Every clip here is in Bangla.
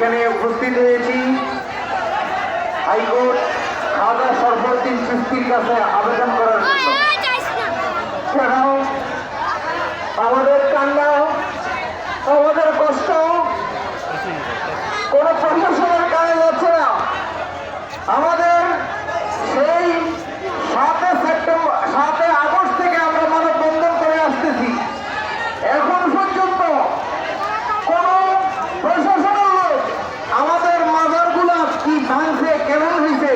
এখানে উপস্থিত হয়েছি হাইকোর্ট খাজা শরফুদ্দীন চিশতির কাছে আবেদন করার জন্য। কেন আমাদের কান্না, আমাদের কষ্ট কোন প্রশাসনের কাজে যাচ্ছে না। আমাদের সেই 7 আগস্ট থেকে আমরা মানববন্ধন করে আসতেছি, এখন পর্যন্ত কোন প্রশাসনের লোক আমাদের মাজারগুলা কি ভাঙছে, কেমন হয়েছে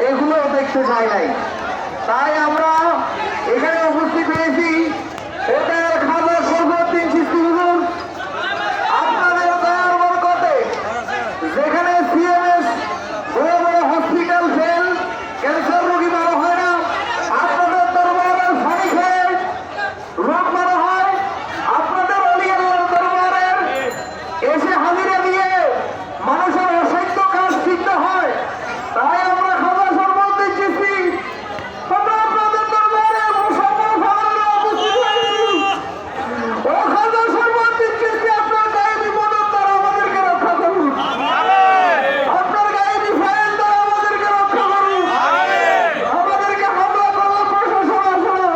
এগুলো দেখতে যায় নাই। তাই আমরা এখানে উপস্থিত হয়েছি হোটেল খাজা শরফুদ্দীন চিশতি হুজুর আপনাদের দয়ার বরকতে, যেখানে সিএমএস বড় বড় হসপিটাল ফেল, ক্যান্সার রোগী ভালো হয় না, আপনাদের দরবারের পানি খেয়ে রোগ ভালো হয়, আপনাদের অলিয়ার দরবারের এসে হাজিরা দিয়ে মানুষের অসাধ্য কাজ সিদ্ধ হয়। তাই আমরা খাজা শরফুদ্দীন চিশতি আমরা আপনাদের দরবারে উপস্থিত হয়েছি। ও খাজা শরফুদ্দীন চিশতি, আপনার গায়েবী মদত দ্বারা আমাদেরকে রক্ষা করুন, আপনার গায়েবী ফাইল দ্বারা আমাদেরকে রক্ষা করুন। আমাদেরকে হামলা করলো প্রশাসন আসলে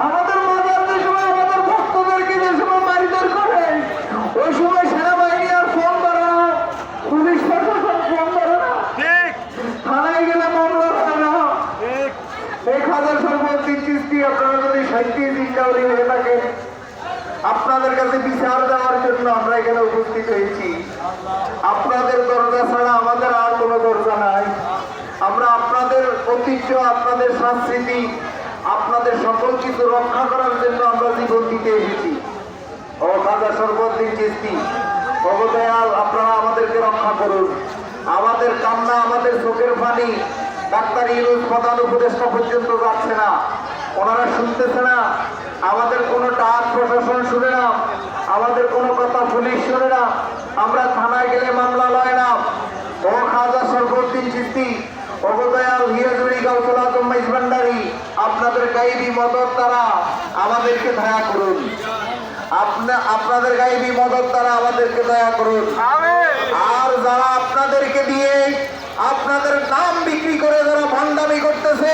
আমাদের মাজার যে সময় আমাদের ভক্তদেরকে যে সময় মারিদার করে, ওই সময় সেনাবাহিনী আর ফোন ধরে না, পুলিশ প্রশাসন ফোন ধরে না, থানায় গেলে মামলা হয় না। এই খাজা শরফুদ্দীন চিশতি আপনারা যদি সত্যি জিন্দাউরি হয়ে থাকেন, আপনাদের কাছে বিচার দেওয়ার জন্য আমরা এখানে উপস্থিত হয়েছি। আপনাদের দরজা ছাড়া আমাদের আর কোনো দরজা নাই। আমরা আপনাদের ঐতিহ্য, আপনাদের সংস্কৃতি, আপনাদের সকল কিছু রক্ষা করার জন্য আমরা জীবন দিতে এসেছি। ও খাজা শরফুদ্দীন চিশতি, ভগদয়াল আপনারা আমাদেরকে রক্ষা করুন। আমাদের কান্না, আমাদের চোখের পানি ডাক্তার ইউনূস প্রধান উপদেষ্টা পর্যন্ত যাচ্ছে না, ওনারা শুনতেছে না, আমাদের কোনো ডাক প্রশাসন শুনে না, আমাদের কোনো কথা পুলিশ শুনে না, আমরা থানায় গেলে মামলা লয় না। ও খাজা শরফুদ্দীন চিশতি, ভগদয়াল হিয়াজুরি গাউসুল আজম মাইজভান্ডারী, আপনাদের গায়েবী মদত দ্বারা আমাদেরকে দয়া করুন। আপনাদের গায়েবী মদত দ্বারা আমাদেরকে দয়া করুন। আর যারা আপনাদেরকে দিয়ে আপনাদের নাম বিক্রি করে যারা ভণ্ডামি করতেছে,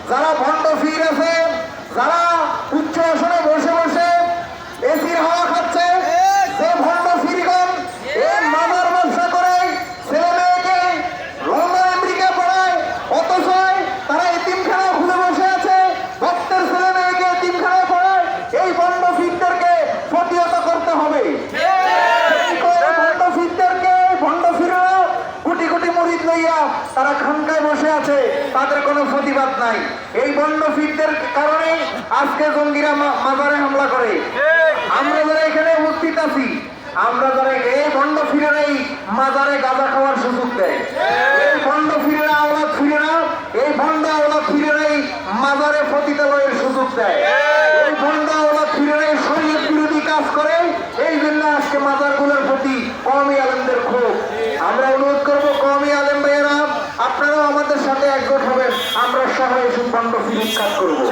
যারা ভণ্ড ফির আছে, যারা উচ্চ আসনে বসে বসে এসির হাওয়া খাচ্ছে, সে ভণ্ড ফিরগণ এই মামার ব্যবসা করে ছেলে মেয়েকে লন্ডন আমেরিকা পড়ায়, অথচ তারা এতিমখানা খুলে বসে আছে, ভক্তের ছেলে মেয়েকে এতিমখানায় পড়ায়। এই ভণ্ড ফিরদেরকে প্রতিহত করতে হবে। কোটি কোটি মুরিদ লইয়া তারা খানকায় বসে আছে, তাদের কোনো প্রতিবাদ নাই। এই বন্য ফিরদের কারণে আজকে জঙ্গিরা মাজারে হামলা করে। আমরা যারা এখানে উপস্থিত আছি, আমরা যারা এই বন্য ফিরেরাই মাজারে গাঁজা খাওয়ার সুযোগ দেয়। এই বন্য ফিরেরা আওলাদ ফিরেরা, এই ভণ্ড আওলাদ ফিরেরাই মাজারে পতিতালয়ের সুযোগ দেয়। এই ভণ্ড আওলাদ ফিরেরাই শরীয়ত বিরোধী কাজ করে। এই জন্য আজকে মাজারগুলোর প্রতি কওমি আলেমদের ক্ষোভ। আমরা অনুরোধ করবো কওমি আলেম ভাইয়েরা, আপনারাও আমাদের সাথে একজোট হবেন, আমরা সহ এসব ভণ্ড ফিরিয়ে কাজ করবো।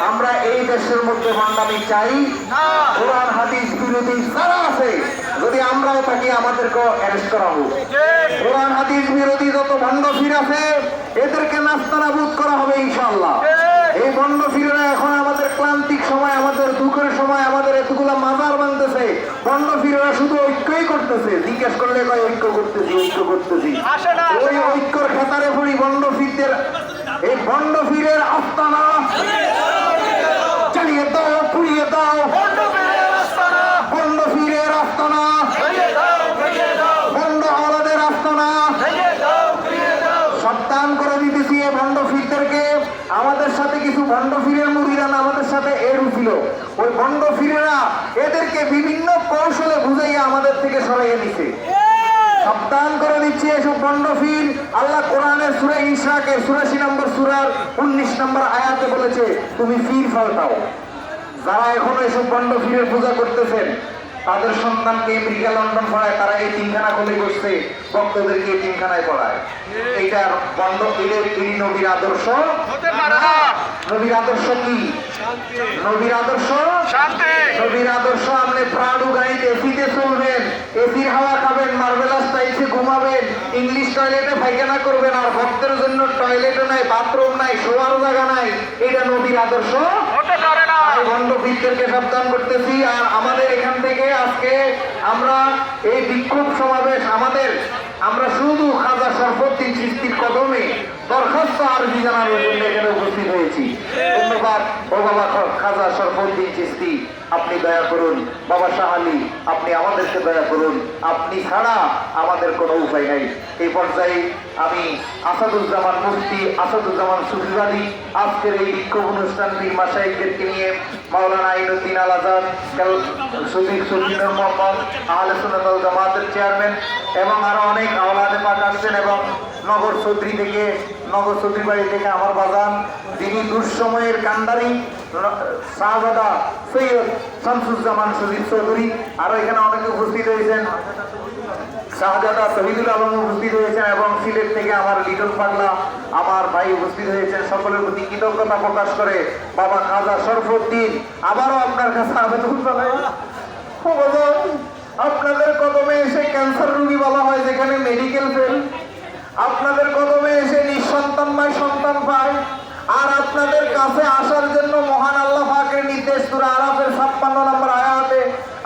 আমরা এই দেশের মধ্যে ভণ্ডামি চাই। কোরআন হাদিস বিরোধী যারা আছে, যদি আমরাও থাকি আমাদেরকেও অ্যারেস্ট করা হোক। কোরআন হাদিস বিরোধী যত ভণ্ড ফির আছে, এদেরকে নাস্তানাবুদ করা হবে ইনশাআল্লাহ। এই ভণ্ড ফিরেরা এখন আমাদের ক্লান্তিক সময়, আমাদের দুঃখের সময় আমাদের এতগুলা মাজার বানতেছে। ভণ্ড ফিরেরা শুধু ঐক্যই করতেছে, জিজ্ঞেস করলে কয় ঐক্য করতেছি, ঐক্য করতেছি। ওই ঐক্যর খেতারে পড়ি ভণ্ড ফিরদের, এই ভণ্ড ফিরের আস্তানা চালিয়ে দাও, পুড়িয়ে দাও। ভণ্ড ফিরের আস্তানা, ভণ্ড আওলাদের আস্তানা সাবধান করে দিতেছি এই ভণ্ড ফিরদেরকে। আমাদের সাথে কিছু ভণ্ড ফিরের মুরিদান আমাদের সাথে এরু ছিল, ওই ভণ্ড ফিরেরা এদেরকে বিভিন্ন কৌশলে বুঝাইয়া আমাদের থেকে সরাইয়ে দিচ্ছে। সাবধান করে দিচ্ছি এসব ভণ্ড ফির। আল্লাহ কোরআনের সূরা ইসরাকের ৮৪ নম্বর সূরার ১৯ নম্বর আয়াতে বলেছে, তুমি ফির ফাল্টাও। যারা এখনো এসব ভণ্ড ফিরের পূজা করতেছেন, তাদের সন্তানকে আমেরিকা লন্ডন পড়ায়, তারা এই তিনখানা খুলে বসছে, ভক্তদেরকে এই তিনখানায় পড়ায়। এইটার বন্ধ দিলে তিনি নবীর আদর্শ হতে পারে না। নবীর আদর্শ কি? নবীর আদর্শ শান্তি। নবীর আদর্শ আপনি প্রাণু গাড়িতে এসিতে চলবেন, এসির হাওয়া খাবেন, মার্বেলাস টাইলসে ঘুমাবেন, ইংলিশ টয়লেটে পায়খানা করবেন, আর ভক্তের জন্য টয়লেটও নাই, বাথরুম নাই, শোয়ার জায়গা নাই। এটা নবীর আদর্শ হতে পারে না। তাই ভণ্ডপীরদেরকে সাবধান করতেছি। আর আমাদের এখান থেকে আজকে আমরা এই বিক্ষোভ সমাবেশ আমরা শুধু খাজা শরফুদ্দীন চিশতির কদমে দরখাস্ত আরজি জানানোর জন্য এখানে উপস্থিত হয়েছি। ধন্যবাদ। ও বাবা খাজা শরফুদ্দীন চিশতি, আপনি দয়া করুন। বাবা শাহ আলী, আপনি আমাদেরকে দয়া করুন। আপনি ছাড়া আমাদের কোনো উপায় নাই। এই পর্যায়ে আমি আসাদুজ্জামান মুফতি, আসাদুজ্জামান সুফিবাদী আজকের এই বিক্ষোভ অনুষ্ঠানটি মাশায়েখদেরকে নিয়ে মাওলানা আইনুদ্দিন আল আজাদ, সুফিনুর মোহাম্মদ, আহলে সুন্নাত ওয়াল জামাতের চেয়ারম্যান এবং আরো অনেক আওলাদে পাক আসছেন, এবং নগর চৌধুরী বাড়ি থেকে আমার বাজান, যিনি দুঃসময়ের কান্ডারি শাহজাদা সৈয়দ শামসুজ্জামান সজিদ চৌধুরী, আরো এখানে অনেকে উপস্থিত হয়েছেন, শাহজাদা শহীদুল আলম উপস্থিত হয়েছেন, এবং সিলেট থেকে আমার লিটল পাগলা আমার ভাই উপস্থিত হয়েছেন। সকলের প্রতি কৃতজ্ঞতা প্রকাশ করে বাবা খাজা শরফুদ্দীন আবারও আপনার কাছে আবেদন জানাই, আপনাদের কদমে এসে ক্যান্সার রোগী বলা হয় যেখানে মেডিকেল ফেল, আপনাদের কদমে এসে নিঃসন্তান পায়, সন্তান পায়। আর আপনাদের কাছে আসার জন্য মহান আল্লাহ পাকের নির্দেশ, সূরা আরাফের 56 নম্বর আয়াতে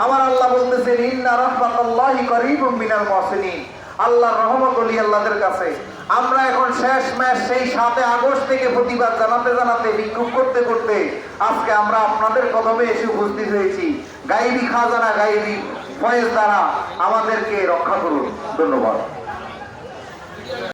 আমার আল্লাহ বলতেছেন, ইন্না রাহমাতাল্লাহি করিবুম মিনাল মুহসিনিন। আল্লাহর রহমত ওলি আল্লাহদের কাছে। আমরা এখন শেষ ম্যাচ সেই 7 আগস্ট থেকে প্রতিবাদ জানাতে বিক্ষোভ করতে আজকে আমরা আপনাদের কদমে এসে উপস্থিত হয়েছি। গাইবি খাজানা, গাইবি ফয়েজ দ্বারা আমাদেরকে রক্ষা করুন। ধন্যবাদ।